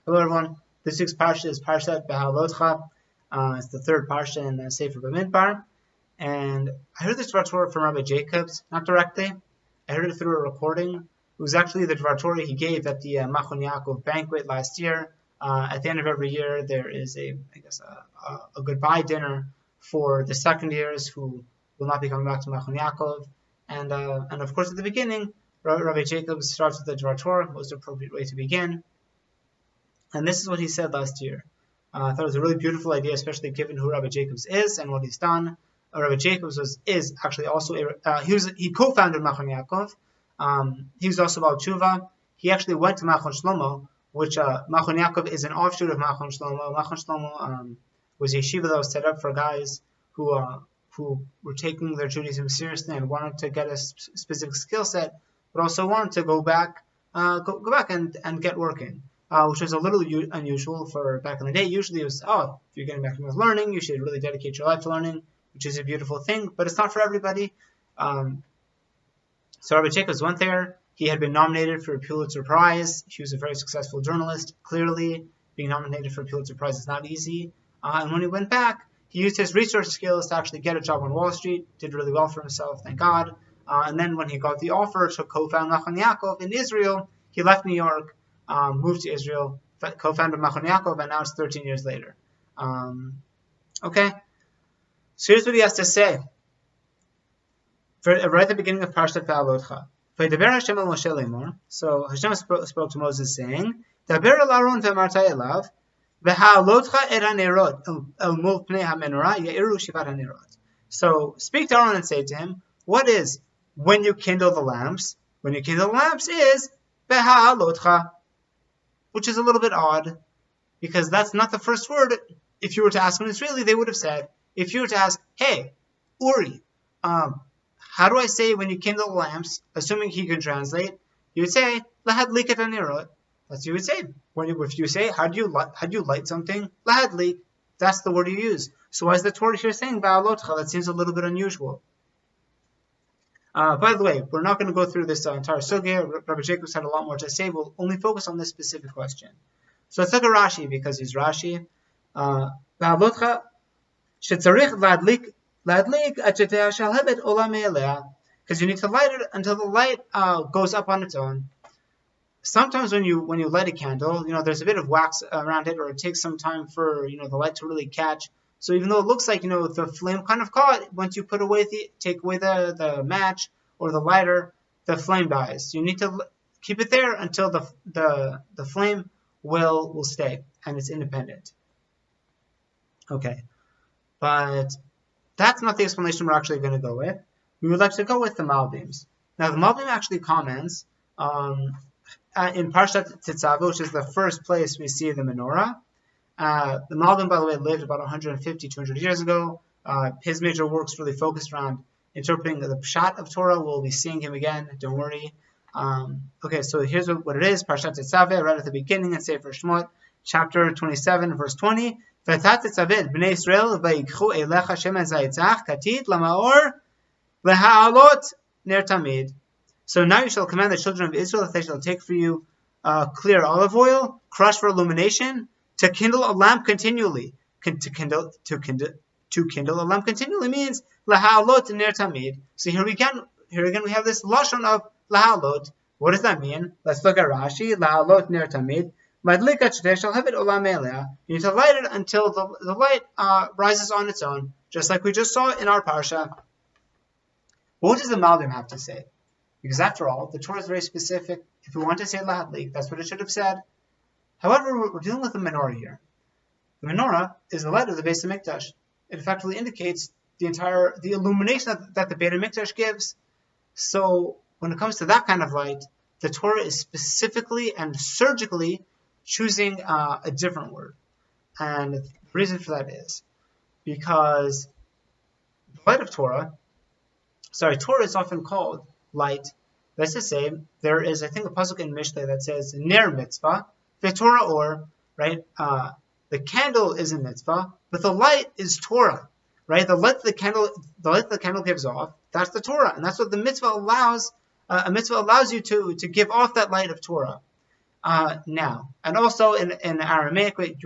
Hello everyone. This week's parsha is Parshat Beha'alotcha. It's the third parsha in the Sefer Bamidbar. And I heard this dvar Torah from Rabbi Jacobs, not directly. I heard it through a recording. It was actually the dvar Torah he gave at the Machon Yaakov banquet last year. At the end of every year, there is a goodbye dinner for the second years who will not be coming back to Machon Yaakov. And of course, at the beginning, Rabbi Jacobs starts with the dvar Torah, most appropriate way to begin. And this is what he said last year. I thought it was a really beautiful idea, especially given who Rabbi Jacobs is and what he's done. Rabbi Jacobs is actually also he co-founded Machon Yaakov. He was also Baal Tshuva. He actually went to Machon Shlomo, which Machon Yaakov is an offshoot of Machon Shlomo. Machon Shlomo was a yeshiva that was set up for guys who were taking their Judaism seriously and wanted to get a specific skill set, but also wanted to go back and get working. Which was a little unusual for back in the day. Usually it was, if you're getting back into learning, you should really dedicate your life to learning, which is a beautiful thing, but it's not for everybody. So Rabbi Jacobs went there. He had been nominated for a Pulitzer Prize. He was a very successful journalist. Clearly, being nominated for a Pulitzer Prize is not easy. And when he went back, he used his research skills to actually get a job on Wall Street, did really well for himself, thank God. And then when he got the offer to co-found Machon Yaakov in Israel, he left New York, moved to Israel, co-founded Machon Yaakov, and now it's 13 years later. Okay, so here's what he has to say. Right at the beginning of Parshat Beha'alotcha. So Hashem spoke to Moses saying, Daber el Aaron ve'amarta elav, Beha'alotcha et hanerot el mul pnei hamenorah ya'iru shivat hanerot. So speak to Aaron and say to him, what is when you kindle the lamps? When you kindle the lamps is Beha'alotcha, which is a little bit odd, because that's not the first word. If you were to ask an Israeli, they would have said, if you were to ask, hey, Uri, how do I say when you kindle lamps, assuming he can translate, you would say, lahadlik et hanirot. That's what you would say. If you say, how do you light something? Lahadlik. That's the word you use. So why is the Torah here saying Beha'alotcha? That seems a little bit unusual. By the way, we're not going to go through this entire sugya. Rabbi Jacobs had a lot more to say. We'll only focus on this specific question. So let's look at Rashi, because he's Rashi. Beha'alotcha shetzarich ladlik achetea shel hebet olam me'elea, because you need to light it until the light goes up on its own. Sometimes when you light a candle, there's a bit of wax around it, or it takes some time for the light to really catch. So even though it looks like the flame kind of caught, once you take away the match or the lighter, the flame dies. You need to keep it there until the flame will stay and it's independent. Okay, but that's not the explanation we're actually going to go with. We would like to go with the Malbims. Now the Malbim actually comments in Parshat Tetzaveh, which is the first place we see the menorah. The Malbim, by the way, lived about 150, 200 years ago. His major works really focused around interpreting the Pshat of Torah. We'll be seeing him again, don't worry. Okay, so here's what it is. Parshat Tetzaveh, right at the beginning in Sefer Shemot, chapter 27, verse 20. V'tat tetzaveh b'nei Yisrael v'yikchu elecha shemen zayitzach katit lamaor leha'alot ner tamid. So now you shall command the children of Israel that they shall take for you clear olive oil, crushed for illumination, to kindle a lamp continually. To kindle a lamp continually means laha'alot ner tamid. So here again we have this lashon of laha'alot. What does that mean? Let's look at Rashi. Laha'alot ner tamid. Madlik shall have it olam me'elea. You need to light it until the light rises on its own, just like we just saw in our parsha. What does the Malbim have to say? Because after all, the Torah is very specific. If we want to say lahadlik, that's what it should have said. However, we're dealing with the menorah here. The menorah is the light of the Beis HaMikdash. It effectively indicates the illumination that the Beit HaMikdash gives. So when it comes to that kind of light, the Torah is specifically and surgically choosing a different word. And the reason for that is because the light of Torah is often called light. That's to say, there is, I think, a pasuk in Mishlei that says ner mitzvah, the Torah or, right? The candle is a mitzvah, but the light is Torah, right? The light the candle gives off, that's the Torah, and that's what the mitzvah allows. A mitzvah allows you to give off that light of Torah. Now, and also in Aramaic, we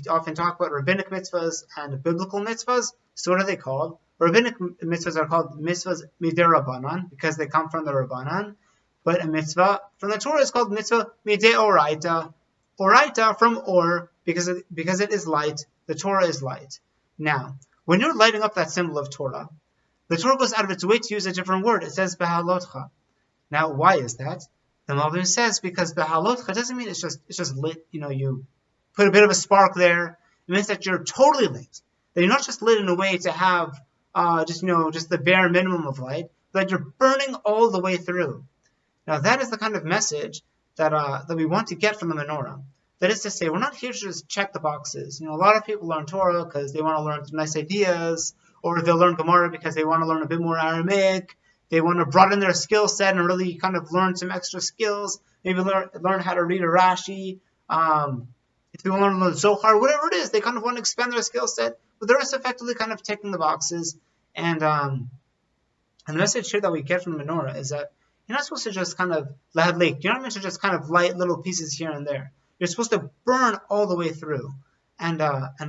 often talk about rabbinic mitzvahs and biblical mitzvahs. So what are they called? Rabbinic mitzvahs are called mitzvahs midei Rabbanan because they come from the Rabbanan. But a mitzvah from the Torah is called mitzvah midei Oraita. Oraita from Or because it is light. The Torah is light. Now, when you're lighting up that symbol of Torah, the Torah goes out of its way to use a different word. It says Beha'alotcha. Now, why is that? The Malbim says because Beha'alotcha doesn't mean it's just lit. You put a bit of a spark there. It means that you're totally lit. That you're not just lit in a way to have just the bare minimum of light, but that you're burning all the way through. Now, that is the kind of message that we want to get from the menorah. That is to say, we're not here to just check the boxes. A lot of people learn Torah because they want to learn nice ideas, or they'll learn Gemara because they want to learn a bit more Aramaic. They want to broaden their skill set and really kind of learn some extra skills. Maybe learn how to read a Rashi. If they want to learn Zohar, whatever it is, they kind of want to expand their skill set. But the rest effectively kind of ticking the boxes. And the message here that we get from the menorah is that you're not supposed to just kind of lahadlik. You're not meant to just kind of light little pieces here and there. You're supposed to burn all the way through. And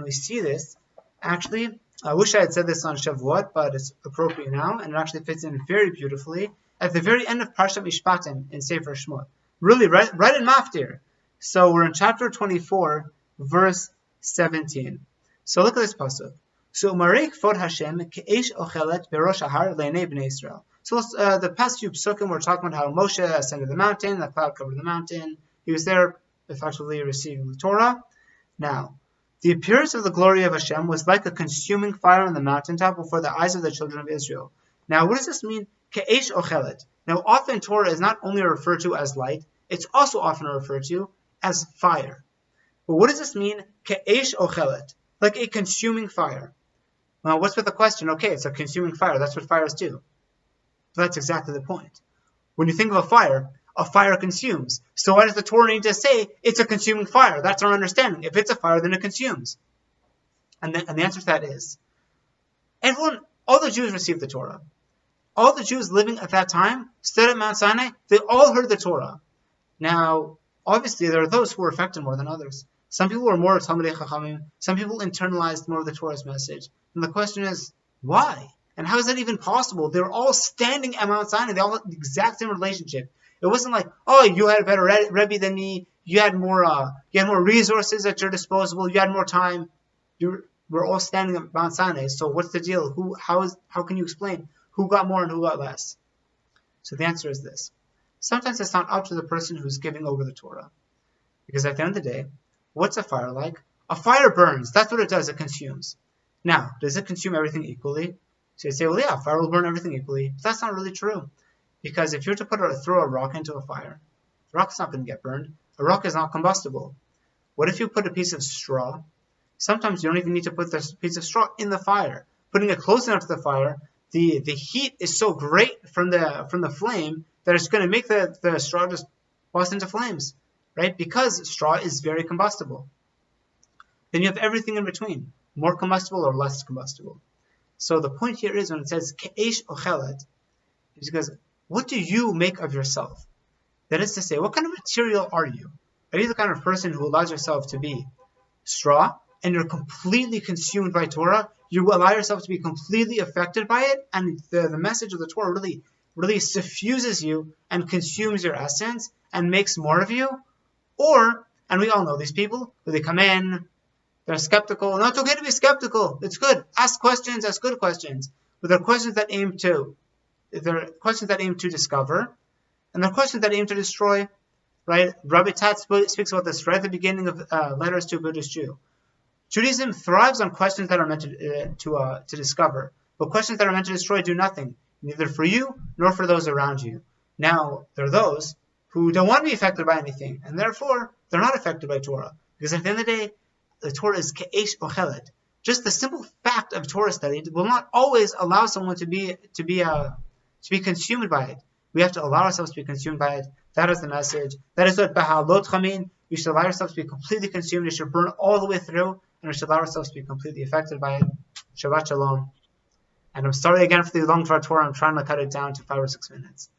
we see this. Actually, I wish I had said this on Shavuot, but it's appropriate now, and it actually fits in very beautifully at the very end of Parshat Mishpatim in Sefer Shemot. Really, right in Maftir. So we're in chapter 24, verse 17. So look at this pasuk. So Umarei K'vod Hashem ke'esh ochelet berosh hahar le'nei bnei Israel. So the past few psukim we're talking about how Moshe ascended the mountain, the cloud covered the mountain. He was there effectively receiving the Torah. Now, the appearance of the glory of Hashem was like a consuming fire on the mountaintop before the eyes of the children of Israel. Now, what does this mean? Ke'esh ochelet. Now, often Torah is not only referred to as light, it's also often referred to as fire. But what does this mean? Ke'esh ochelet. Like a consuming fire. Now, what's with the question? Okay, it's a consuming fire. That's what fires do. But that's exactly the point. When you think of a fire consumes. So why does the Torah need to say it's a consuming fire? That's our understanding. If it's a fire, then it consumes. And the answer to that is, all the Jews received the Torah. All the Jews living at that time stood at Mount Sinai. They all heard the Torah. Now, obviously, there are those who were affected more than others. Some people were more Talmidei Chachamim. Some people internalized more of the Torah's message. And the question is, why? And how is that even possible? They were all standing at Mount Sinai. They all had the exact same relationship. It wasn't like, oh, you had a better Rebbe than me. You had more resources at your disposal. You had more time. We're all standing at Mount Sinai. So what's the deal? How can you explain who got more and who got less? So the answer is this. Sometimes it's not up to the person who's giving over the Torah. Because at the end of the day, what's a fire like? A fire burns. That's what it does. It consumes. Now, does it consume everything equally? So you say, well, yeah, fire will burn everything equally. But that's not really true. Because if you were to throw a rock into a fire, the rock's not going to get burned. A rock is not combustible. What if you put a piece of straw? Sometimes you don't even need to put this piece of straw in the fire. Putting it close enough to the fire, the heat is so great from the flame that it's going to make the straw just bust into flames, right? Because straw is very combustible. Then you have everything in between, more combustible or less combustible. So the point here is when it says ke'esh ochelet, it's because what do you make of yourself? That is to say, what kind of material are you? Are you the kind of person who allows yourself to be straw and you're completely consumed by Torah? You allow yourself to be completely affected by it, and the message of the Torah really suffuses you and consumes your essence and makes more of you? Or, and we all know these people, who they come in, they're skeptical. No, it's okay to be skeptical. It's good. Ask questions, ask good questions. But they're questions that aim to discover, and they're questions that aim to destroy, right? Rabbi Tat speaks about this right at the beginning of Letters to a Buddhist Jew. Judaism thrives on questions that are meant to discover, but questions that are meant to destroy do nothing, neither for you nor for those around you. Now, there are those who don't want to be affected by anything, and therefore they're not affected by Torah, because at the end of the day, the Torah is ke'esh ochelet. Just the simple fact of Torah study will not always allow someone to be consumed by it. We have to allow ourselves to be consumed by it. That is the message. That is what Beha'alotcha mean. We should allow ourselves to be completely consumed. We should burn all the way through, and we should allow ourselves to be completely affected by it. Shabbat Shalom. And I'm sorry again for the long Torah. I'm trying to cut it down to 5 or 6 minutes.